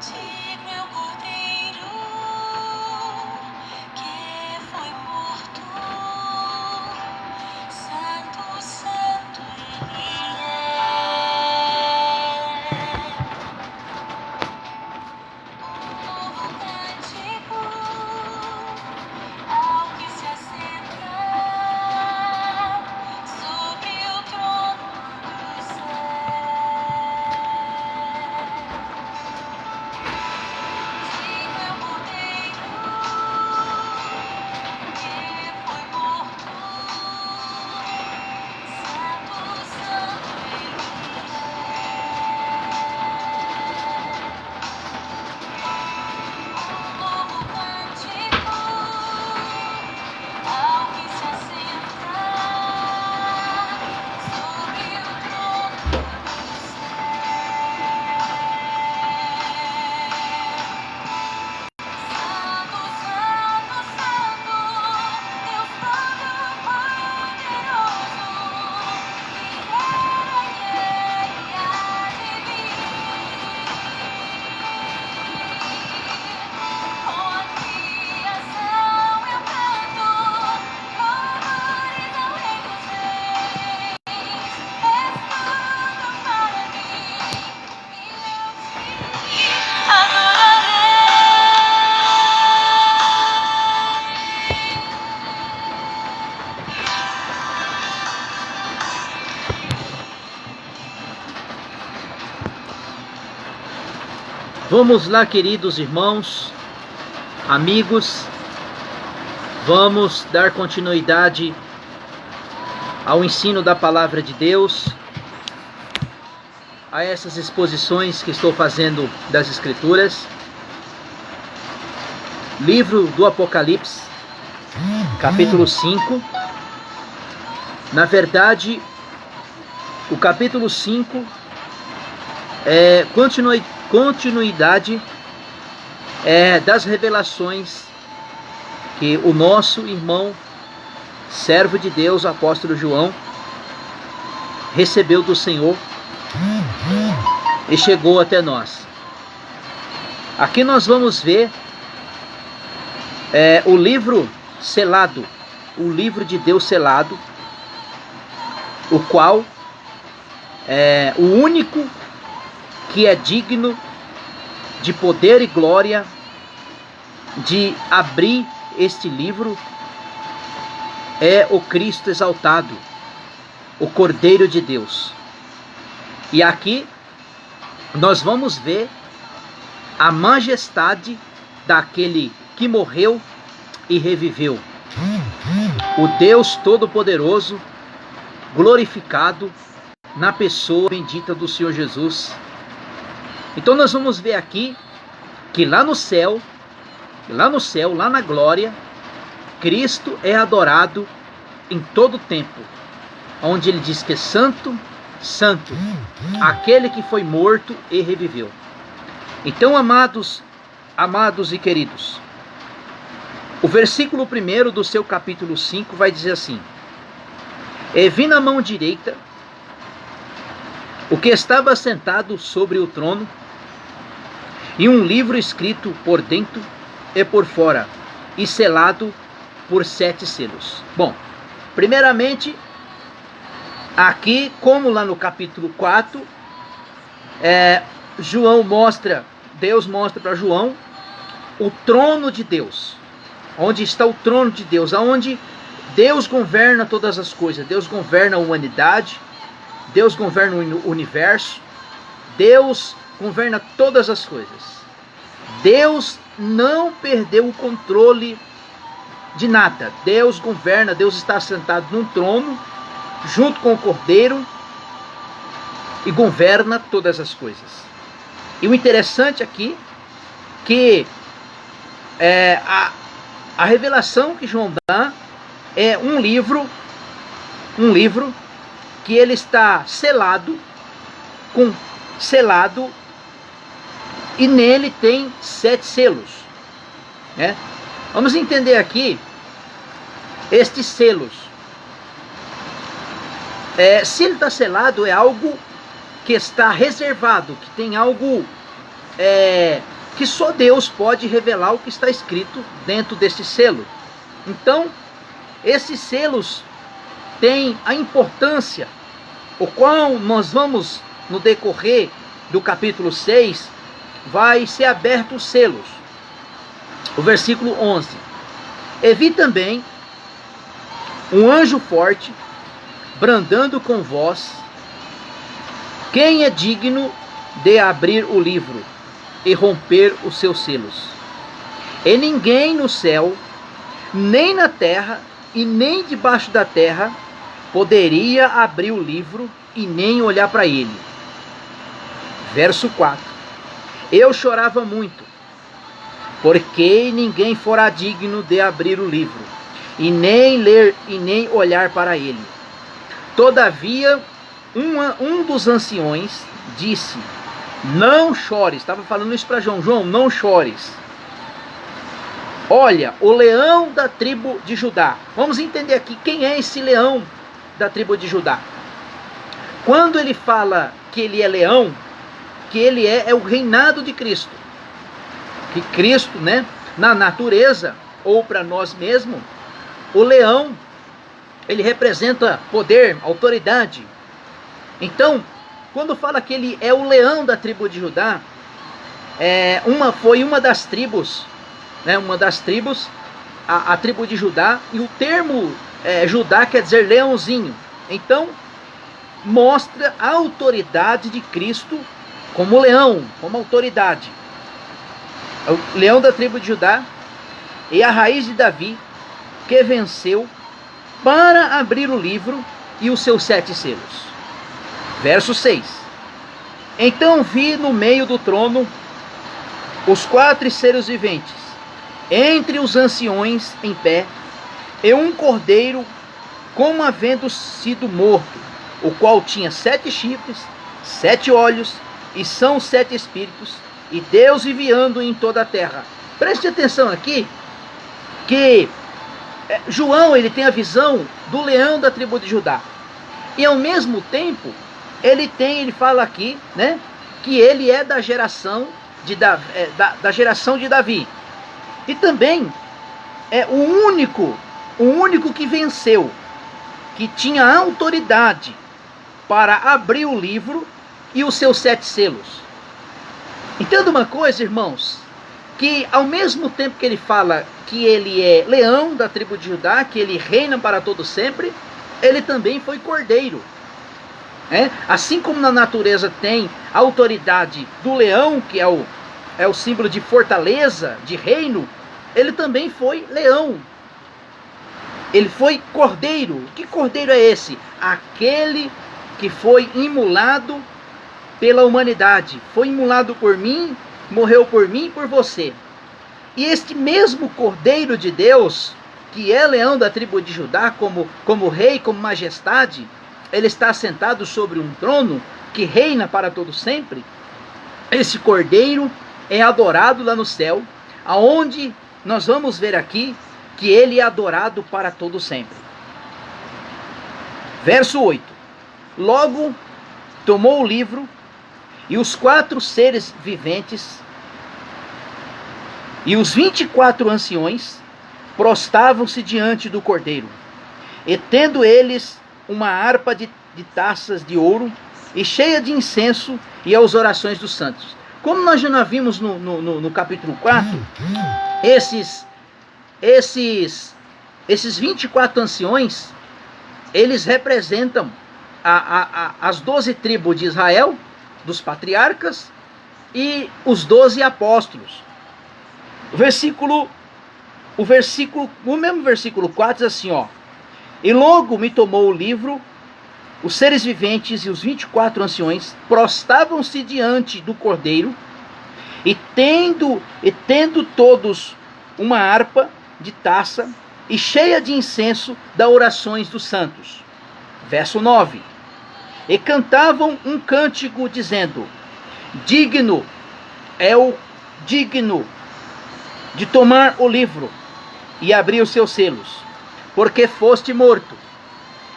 Digno é o Cordeiro que foi morto, Santo, Santo Ele é. Um novo cântico ao que se assenta sobre o trono do céu. Digno é o Cordeiro que foi morto, Santo, Santo Ele é. Um novo cântico ao que se assenta sobre o trono do céu. Santo, Santo, Santo, Deus Todo-Poderoso, que rege e há de vir. Com a criação eu canto, louvores ao Rei dos Reis. És tudo para mim, e eu te adorarei. Vamos lá, queridos irmãos, amigos, vamos dar continuidade ao ensino da Palavra de Deus, a essas exposições que estou fazendo das Escrituras. Livro do Apocalipse, capítulo 5. Na verdade, o capítulo 5 é continuidade das revelações que o nosso irmão, servo de Deus, apóstolo João, recebeu do Senhor e chegou até nós. Aqui nós vamos ver o livro selado, o livro de Deus selado, o qual é o único que é digno de poder e glória de abrir este livro, é o Cristo exaltado, o Cordeiro de Deus. E aqui nós vamos ver a majestade daquele que morreu e reviveu, o Deus Todo-Poderoso, glorificado na pessoa bendita do Senhor Jesus. Então nós vamos ver aqui que lá no céu, lá na glória, Cristo é adorado em todo o tempo, onde ele diz que é santo, santo, aquele que foi morto e reviveu. Então, amados e queridos, o versículo 1 do seu capítulo 5 vai dizer assim: E vi na mão direita o que estava sentado sobre o trono, e um livro escrito por dentro e por fora, e selado por 7 selos. Bom, primeiramente, aqui, como lá no capítulo 4, Deus mostra para João o trono de Deus, onde está o trono de Deus, aonde Deus governa todas as coisas. Deus governa a humanidade, Deus governa o universo, Deus governa todas as coisas. Deus não perdeu o controle de nada. Deus governa, Deus está sentado num trono, junto com o Cordeiro, e governa todas as coisas. E o interessante aqui, que a revelação que João dá é um livro que ele está selado, e nele tem 7 selos. Vamos entender aqui estes selos. Se ele está selado, é algo que está reservado, que tem algo que só Deus pode revelar o que está escrito dentro desse selo. Então, esses selos têm a importância, o qual nós vamos, no decorrer do capítulo 6, vai ser aberto os selos. O versículo 11. E vi também um anjo forte, brandando com voz: quem é digno de abrir o livro e romper os seus selos? E ninguém no céu, nem na terra, e nem debaixo da terra, poderia abrir o livro e nem olhar para ele. Verso 4. Eu chorava muito, porque ninguém fora digno de abrir o livro, e nem ler, e nem olhar para ele. Todavia, um dos anciões disse: não chores. Estava falando isso para João. João, não chores. Olha, o leão da tribo de Judá. Vamos entender aqui quem é esse leão da tribo de Judá. Quando ele fala que ele é leão, que ele é o reinado de Cristo. Que Cristo, né, na natureza, ou para nós mesmos, o leão, ele representa poder, autoridade. Então, quando fala que ele é o leão da tribo de Judá, foi uma das tribos, né, a tribo de Judá, e o termo Judá quer dizer leãozinho. Então, mostra a autoridade de Cristo como leão, como autoridade. O leão da tribo de Judá e a raiz de Davi, que venceu para abrir o livro e os seus 7 selos. Verso 6. Então vi no meio do trono os 4 seres viventes, entre os anciões em pé, e um cordeiro como havendo sido morto, o qual tinha 7 chifres, 7 olhos, e são os 7 espíritos, e Deus enviando em toda a terra. Preste atenção aqui, que João, ele tem a visão do leão da tribo de Judá, e ao mesmo tempo ele fala aqui, né, que ele é da geração de Davi, e também é o único que venceu, que tinha autoridade para abrir o livro e os seus 7 selos. Entenda uma coisa, irmãos, que ao mesmo tempo que ele fala que ele é leão da tribo de Judá, que ele reina para todo sempre, ele também foi cordeiro. Assim como na natureza tem a autoridade do leão, que é o símbolo de fortaleza, de reino, ele também foi leão. Ele foi cordeiro. Que cordeiro é esse? Aquele que foi imolado pela humanidade. Foi imolado por mim, morreu por mim e por você. E este mesmo cordeiro de Deus, que é leão da tribo de Judá, como rei, como majestade, ele está sentado sobre um trono que reina para todo sempre. Esse cordeiro é adorado lá no céu, aonde nós vamos ver aqui que ele é adorado para todo sempre. Verso 8. Logo tomou o livro, e os 4 seres viventes e os 24 anciões prostavam-se diante do cordeiro, e tendo eles uma harpa de taças de ouro, e cheia de incenso, e as orações dos santos. Como nós já vimos no capítulo 4, esses 24 anciões, eles representam as 12 tribos de Israel, dos patriarcas, e os 12 apóstolos. O mesmo versículo 4 diz assim, ó: e logo me tomou o livro, os seres viventes e os 24 anciões prostavam-se diante do cordeiro, e tendo todos uma harpa de taça, e cheia de incenso, das orações dos santos. Verso 9. E cantavam um cântico dizendo: digno é o digno de tomar o livro e abrir os seus selos, porque foste morto,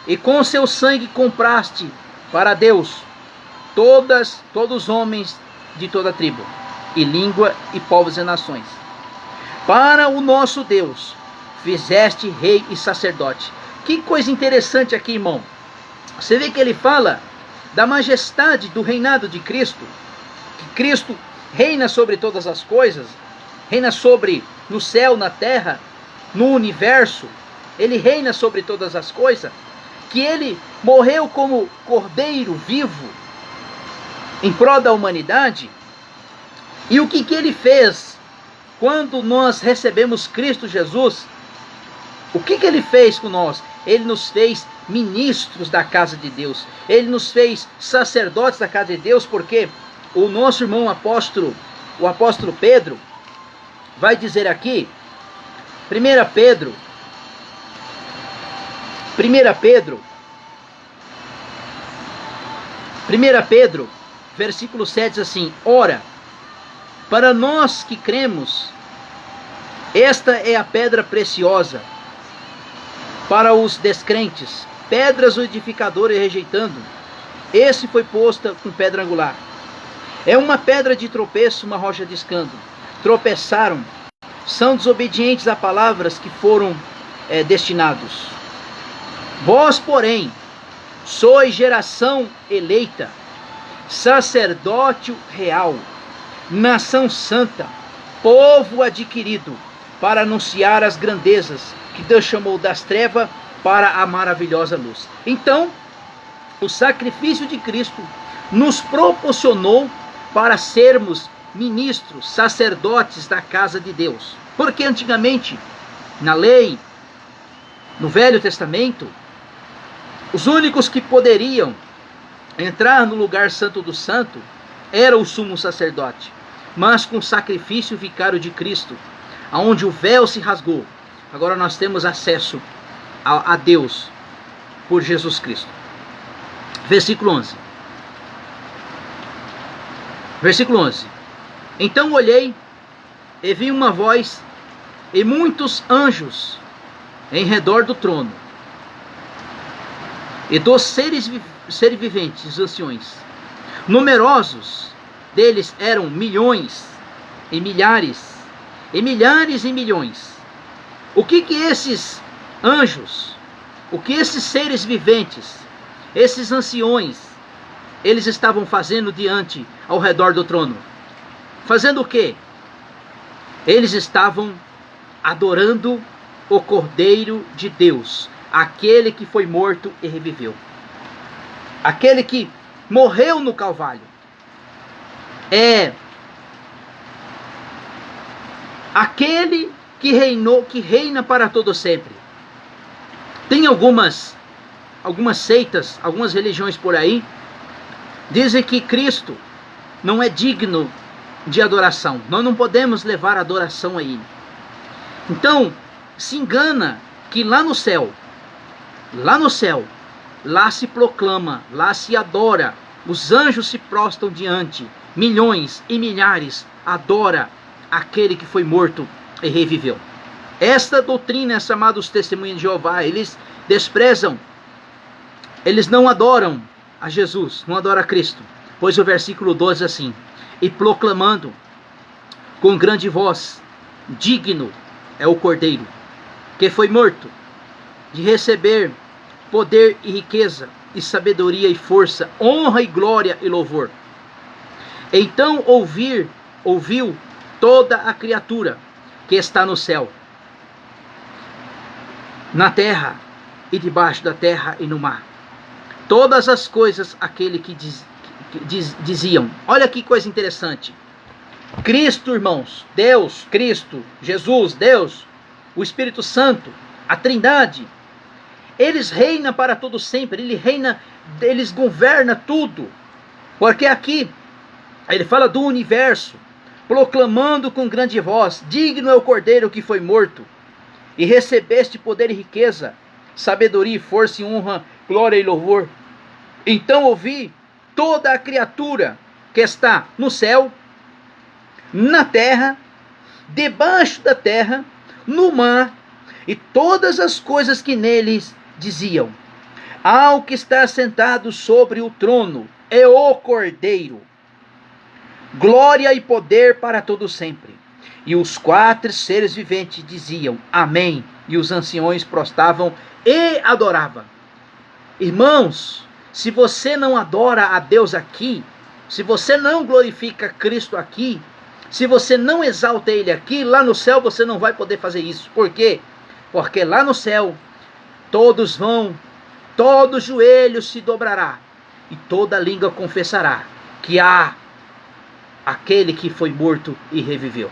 e com o seu sangue compraste para Deus todos os homens de toda a tribo, e língua, e povos e nações. Para o nosso Deus fizeste rei e sacerdote. Que coisa interessante aqui, irmão. Você vê que ele fala da majestade do reinado de Cristo, que Cristo reina sobre todas as coisas, reina sobre no céu, na terra, no universo, ele reina sobre todas as coisas, que ele morreu como cordeiro vivo em prol da humanidade. E o que ele fez quando nós recebemos Cristo Jesus? O que ele fez com nós? Ele nos fez ministros da casa de Deus. Ele nos fez sacerdotes da casa de Deus, porque o nosso irmão apóstolo, o apóstolo Pedro, vai dizer aqui, 1 Pedro, versículo 7 diz assim: ora, para nós que cremos, esta é a pedra preciosa, para os descrentes, pedras o edificador rejeitando, esse foi posta com pedra angular. É uma pedra de tropeço, uma rocha de escândalo. Tropeçaram, são desobedientes a palavras que foram destinados. Vós, porém, sois geração eleita, sacerdócio real, nação santa, povo adquirido, para anunciar as grandezas que Deus chamou das trevas para a maravilhosa luz. Então, o sacrifício de Cristo nos proporcionou para sermos ministros, sacerdotes da casa de Deus. Porque antigamente, na lei, no Velho Testamento, os únicos que poderiam entrar no lugar santo do santo era o sumo sacerdote. Mas com o sacrifício vicário de Cristo, aonde o véu se rasgou, agora nós temos acesso a Deus por Jesus Cristo. Versículo 11. Versículo 11. Então olhei e vi uma voz e muitos anjos em redor do trono, e dos seres viventes, os anciões. Numerosos deles eram milhões e milhares, e milhares e milhões. O que esses anjos, o que esses seres viventes, esses anciões, eles estavam fazendo diante, ao redor do trono? Fazendo o quê? Eles estavam adorando o Cordeiro de Deus, aquele que foi morto e reviveu, aquele que morreu no Calvário. É aquele que reinou, que reina para todo sempre. Tem algumas seitas, algumas religiões por aí, dizem que Cristo não é digno de adoração. Nós não podemos levar adoração a Ele. Então, se engana que lá no céu, lá se proclama, lá se adora, os anjos se prostram diante, milhões e milhares adora aquele que foi morto e reviveu. Esta doutrina é chamada os testemunhos de Jeová. Eles desprezam, eles não adoram a Jesus, não adoram a Cristo. Pois o versículo 12 assim: e proclamando com grande voz, digno é o Cordeiro, que foi morto, de receber poder e riqueza, e sabedoria e força, honra e glória e louvor. Então ouviu toda a criatura que está no céu, na terra e debaixo da terra e no mar, todas as coisas aquele que diziam. Olha que coisa interessante. Cristo, irmãos, Deus, Cristo, Jesus, Deus, o Espírito Santo, a Trindade, eles reinam para todo sempre. Ele reina, eles governam tudo. Porque aqui ele fala do universo, proclamando com grande voz: digno é o Cordeiro que foi morto, e recebeste poder e riqueza, sabedoria e força e honra, glória e louvor. Então ouvi toda a criatura que está no céu, na terra, debaixo da terra, no mar, e todas as coisas que neles diziam: ao que está sentado sobre o trono e o Cordeiro, glória e poder para todo sempre. E os 4 seres viventes diziam amém, e os anciões prostravam e adoravam. Irmãos, se você não adora a Deus aqui, se você não glorifica Cristo aqui, se você não exalta Ele aqui, lá no céu você não vai poder fazer isso. Por quê? Porque lá no céu, todo joelho se dobrará, e toda língua confessará que há aquele que foi morto e reviveu.